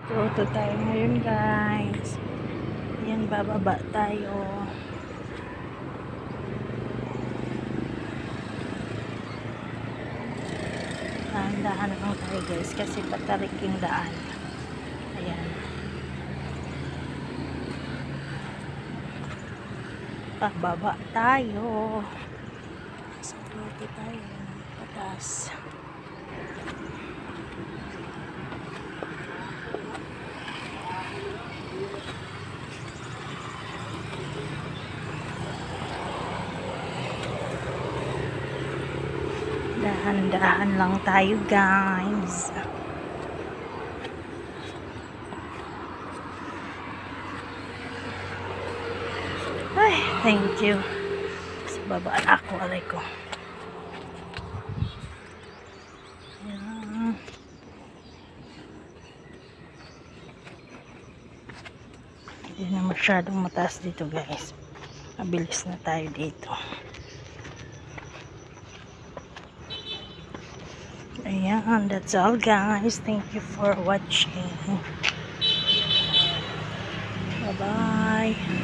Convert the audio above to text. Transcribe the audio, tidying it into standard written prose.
Ito tayo ngayon guys. Ayan, bababa tayo. Dahan-dahan lang tayo guys kasi patarik yung daan. Ayan. Pababa tayo. Sa dito tayo. Patas. Dahan-dahan lang tayo guys. Ay, thank you. Sa baba na ako, alay ko. Ayan. Hindi na masyadong mataas dito guys. Mabilis na tayo dito. Ayan, that's all guys. Thank you for watching. Bye-bye.